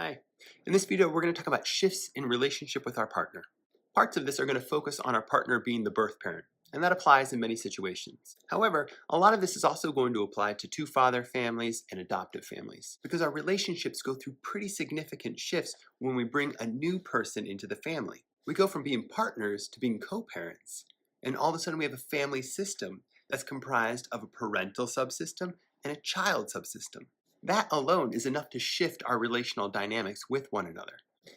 Hi. In this video, we're going to talk about shifts in relationship with our partner. Parts of this are going to focus on our partner being the birth parent, and that applies in many situations. However, a lot of this is also going to apply to two-father families and adoptive families, because our relationships go through pretty significant shifts when we bring a new person into the family. We go from being partners to being co-parents, and all of a sudden we have a family system that's comprised of a parental subsystem and a child subsystem. That alone is enough to shift our relational dynamics with one another.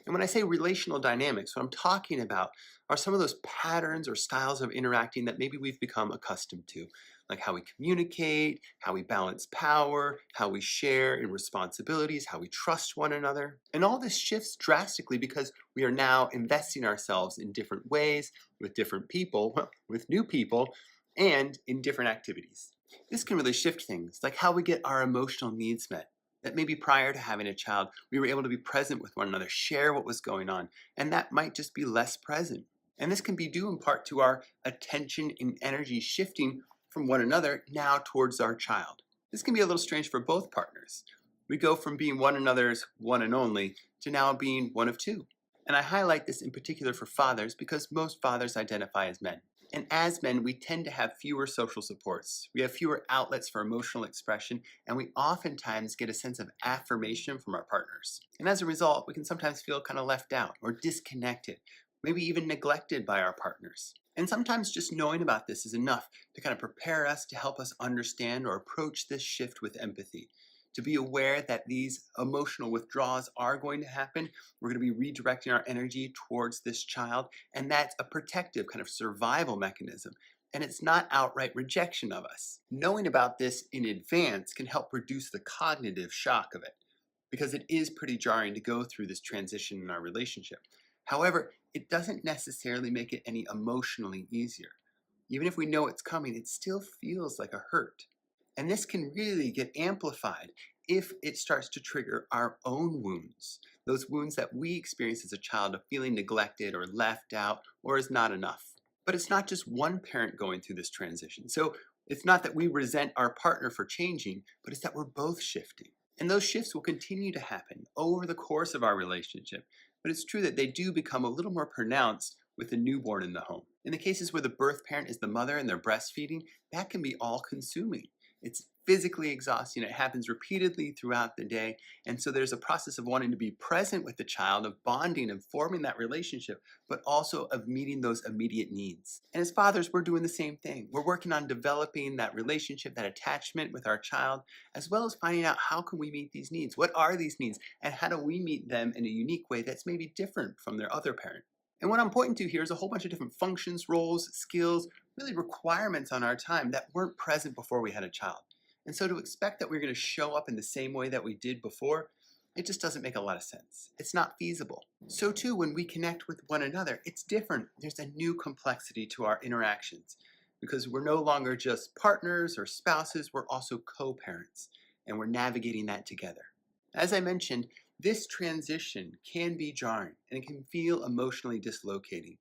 And when I say relational dynamics, what I'm talking about are some of those patterns or styles of interacting that maybe we've become accustomed to, like how we communicate, how we balance power, how we share in responsibilities, how we trust one another. And all this shifts drastically because we are now investing ourselves in different ways, with different people, with new people, and in different activities. This can really shift things, like how we get our emotional needs met. That maybe prior to having a child, we were able to be present with one another, share what was going on, and that might just be less present. And this can be due in part to our attention and energy shifting from one another now towards our child. This can be a little strange for both partners. We go from being one another's one and only to now being one of two. And I highlight this in particular for fathers because most fathers identify as men. And as men, we tend to have fewer social supports. We have fewer outlets for emotional expression, and we oftentimes get a sense of affirmation from our partners. And as a result, we can sometimes feel kind of left out or disconnected, maybe even neglected by our partners. And sometimes just knowing about this is enough to kind of prepare us to help us understand or approach this shift with empathy. To be aware that these emotional withdrawals are going to happen. We're going to be redirecting our energy towards this child, and that's a protective kind of survival mechanism. And it's not outright rejection of us. Knowing about this in advance can help reduce the cognitive shock of it, because it is pretty jarring to go through this transition in our relationship. However, it doesn't necessarily make it any emotionally easier. Even if we know it's coming, it still feels like a hurt. And this can really get amplified if it starts to trigger our own wounds, those wounds that we experience as a child of feeling neglected or left out or is not enough. But it's not just one parent going through this transition. So it's not that we resent our partner for changing, but it's that we're both shifting. And those shifts will continue to happen over the course of our relationship. But it's true that they do become a little more pronounced with the newborn in the home. In the cases where the birth parent is the mother and they're breastfeeding, that can be all consuming. It's physically exhausting. It happens repeatedly throughout the day. And so there's a process of wanting to be present with the child, of bonding and forming that relationship, but also of meeting those immediate needs. And as fathers, we're doing the same thing. We're working on developing that relationship, that attachment with our child, as well as finding out how can we meet these needs? What are these needs? And how do we meet them in a unique way that's maybe different from their other parent? And what I'm pointing to here is a whole bunch of different functions, roles, skills, really requirements on our time that weren't present before we had a child. And so to expect that we're going to show up in the same way that we did before, it just doesn't make a lot of sense. It's not feasible. So too, when we connect with one another, it's different. There's a new complexity to our interactions because we're no longer just partners or spouses, we're also co-parents, and we're navigating that together. As I mentioned, this transition can be jarring and it can feel emotionally dislocating.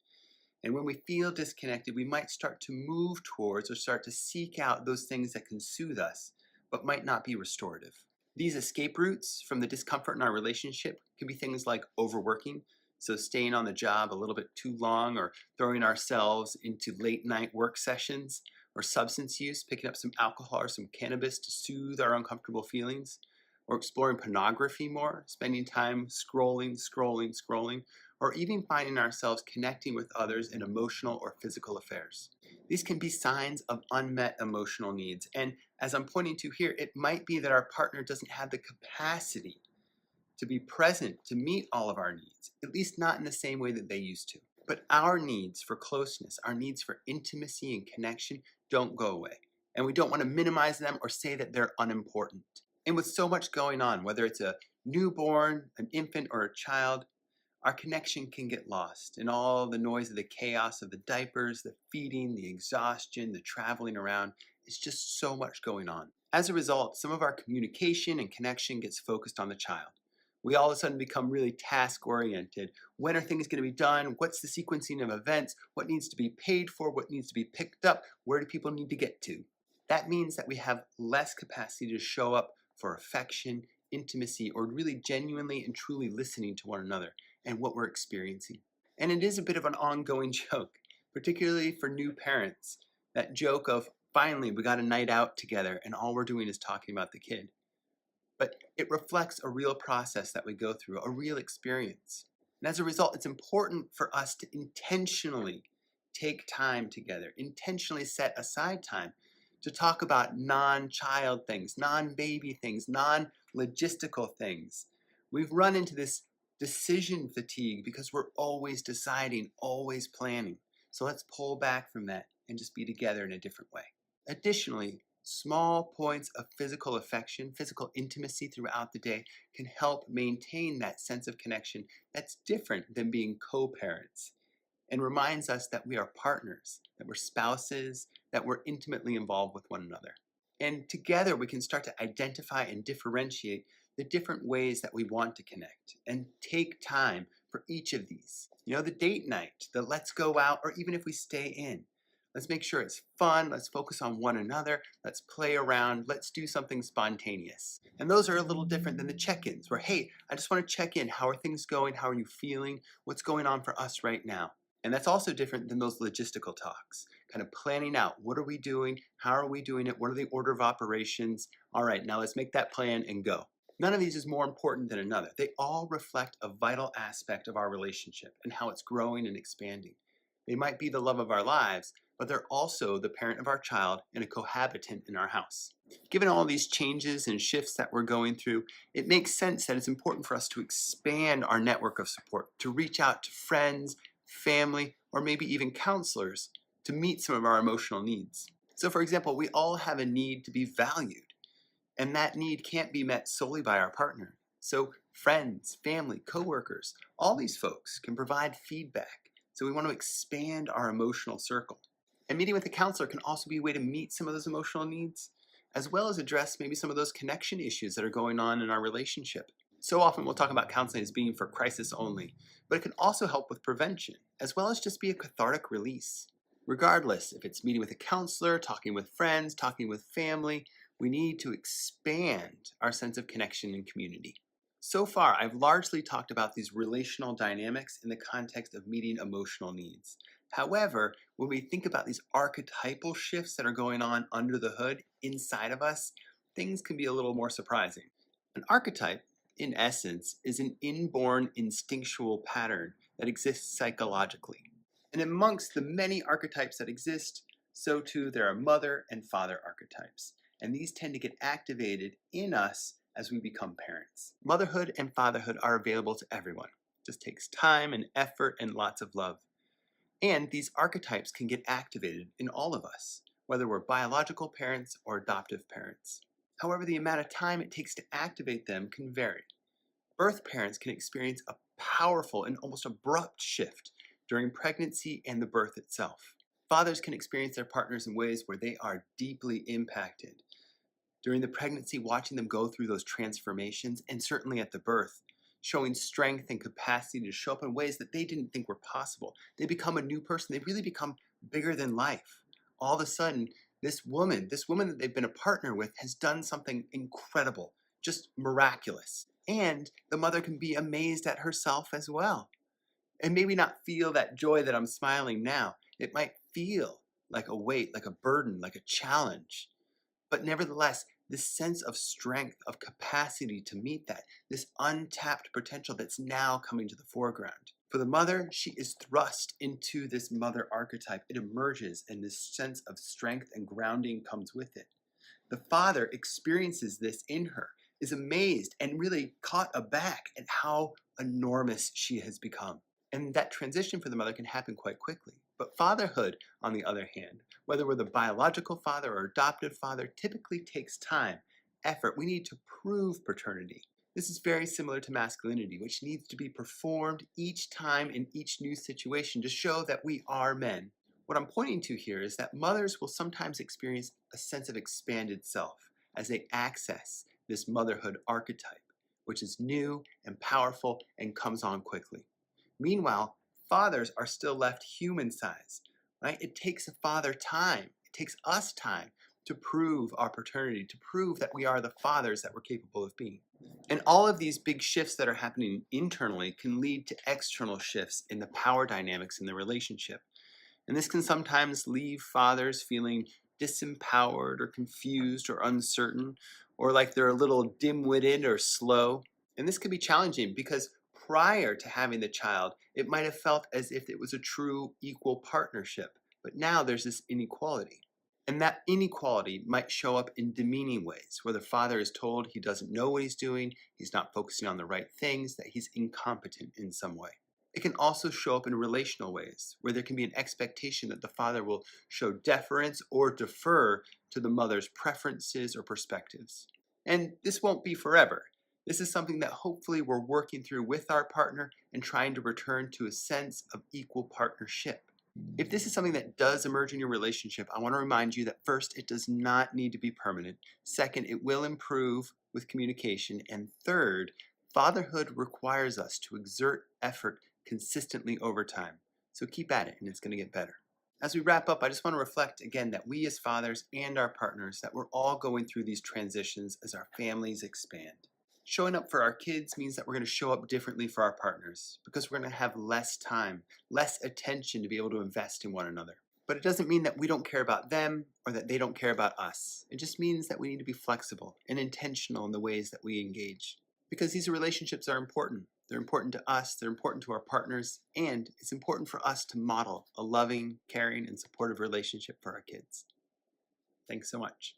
And when we feel disconnected, we might start to move towards or start to seek out those things that can soothe us, but might not be restorative. These escape routes from the discomfort in our relationship can be things like overworking, so staying on the job a little bit too long, or throwing ourselves into late night work sessions, or substance use, picking up some alcohol or some cannabis to soothe our uncomfortable feelings, or exploring pornography more, spending time scrolling, or even finding ourselves connecting with others in emotional or physical affairs. These can be signs of unmet emotional needs, and as I'm pointing to here, it might be that our partner doesn't have the capacity to be present to meet all of our needs, at least not in the same way that they used to. But our needs for closeness, our needs for intimacy and connection don't go away, and we don't want to minimize them or say that they're unimportant. And with so much going on, whether it's a newborn, an infant, or a child, our connection can get lost in all the noise of the chaos of the diapers, the feeding, the exhaustion, the traveling around. It's just so much going on. As a result, some of our communication and connection gets focused on the child. We all of a sudden become really task-oriented. When are things going to be done? What's the sequencing of events? What needs to be paid for? What needs to be picked up? Where do people need to get to? That means that we have less capacity to show up for affection, intimacy or really genuinely and truly listening to one another and what we're experiencing. And it is a bit of an ongoing joke, particularly for new parents. That joke of finally we got a night out together and all we're doing is talking about the kid. But it reflects a real process that we go through, a real experience. And as a result, it's important for us to intentionally take time together, intentionally set aside time to talk about non-child things, non-baby things, non-logistical things. We've run into this decision fatigue because we're always deciding, always planning. So let's pull back from that and just be together in a different way. Additionally, small points of physical affection, physical intimacy throughout the day can help maintain that sense of connection that's different than being co-parents and reminds us that we are partners, that we're spouses, that we're intimately involved with one another. And together we can start to identify and differentiate the different ways that we want to connect and take time for each of these. You know, the date night, the let's go out, or even if we stay in. Let's make sure it's fun. Let's focus on one another. Let's play around. Let's do something spontaneous. And those are a little different than the check-ins where, hey, I just want to check in. How are things going? How are you feeling? What's going on for us right now? And that's also different than those logistical talks, kind of planning out what are we doing? How are we doing it? What are the order of operations? All right, now let's make that plan and go. None of these is more important than another. They all reflect a vital aspect of our relationship and how it's growing and expanding. They might be the love of our lives, but they're also the parent of our child and a cohabitant in our house. Given all these changes and shifts that we're going through, it makes sense that it's important for us to expand our network of support, to reach out to friends, family, or maybe even counselors to meet some of our emotional needs. So for example, we all have a need to be valued, and that need can't be met solely by our partner. So friends, family, coworkers, all these folks can provide feedback. So we want to expand our emotional circle. And meeting with a counselor can also be a way to meet some of those emotional needs, as well as address maybe some of those connection issues that are going on in our relationship. So often we'll talk about counseling as being for crisis only, but it can also help with prevention, as well as just be a cathartic release. Regardless, if it's meeting with a counselor, talking with friends, talking with family, we need to expand our sense of connection and community. So far, I've largely talked about these relational dynamics in the context of meeting emotional needs. However, when we think about these archetypal shifts that are going on under the hood inside of us, things can be a little more surprising. An archetype, in essence, is an inborn instinctual pattern that exists psychologically. And amongst the many archetypes that exist, so too there are mother and father archetypes. And these tend to get activated in us as we become parents. Motherhood and fatherhood are available to everyone. It just takes time and effort and lots of love. And these archetypes can get activated in all of us, whether we're biological parents or adoptive parents. However, the amount of time it takes to activate them can vary. Birth parents can experience a powerful and almost abrupt shift during pregnancy and the birth itself. Fathers can experience their partners in ways where they are deeply impacted. During the pregnancy, watching them go through those transformations, and certainly at the birth, showing strength and capacity to show up in ways that they didn't think were possible. They become a new person. They really become bigger than life. All of a sudden, this woman that they've been a partner with has done something incredible, just miraculous. And the mother can be amazed at herself as well. And maybe not feel that joy that I'm smiling now. It might feel like a weight, like a burden, like a challenge. But nevertheless, this sense of strength, of capacity to meet that, this untapped potential that's now coming to the foreground. For the mother, she is thrust into this mother archetype. It emerges, and this sense of strength and grounding comes with it. The father experiences this in her, is amazed and really caught aback at how enormous she has become. And that transition for the mother can happen quite quickly. But fatherhood, on the other hand, whether we're the biological father or adoptive father, typically takes time, effort. We need to prove paternity. This is very similar to masculinity, which needs to be performed each time in each new situation to show that we are men. What I'm pointing to here is that mothers will sometimes experience a sense of expanded self as they access this motherhood archetype, which is new and powerful and comes on quickly. Meanwhile, fathers are still left human-sized, right? It takes a father time. It takes us time. to prove our paternity, to prove that we are the fathers that we're capable of being. And all of these big shifts that are happening internally can lead to external shifts in the power dynamics in the relationship. And this can sometimes leave fathers feeling disempowered or confused or uncertain, or like they're a little dim-witted or slow. And this can be challenging because prior to having the child, it might have felt as if it was a true equal partnership. But now there's this inequality. And that inequality might show up in demeaning ways, where the father is told he doesn't know what he's doing, he's not focusing on the right things, that he's incompetent in some way. It can also show up in relational ways, where there can be an expectation that the father will show deference or defer to the mother's preferences or perspectives. And this won't be forever. This is something that hopefully we're working through with our partner and trying to return to a sense of equal partnership. If this is something that does emerge in your relationship, I want to remind you that first, it does not need to be permanent. Second, it will improve with communication. And third, fatherhood requires us to exert effort consistently over time. So keep at it and it's going to get better. As we wrap up, I just want to reflect again that we as fathers and our partners, that we're all going through these transitions as our families expand. Showing up for our kids means that we're going to show up differently for our partners because we're going to have less time, less attention to be able to invest in one another. But it doesn't mean that we don't care about them or that they don't care about us. It just means that we need to be flexible and intentional in the ways that we engage. Because these relationships are important. They're important to us, they're important to our partners, and it's important for us to model a loving, caring, and supportive relationship for our kids. Thanks so much.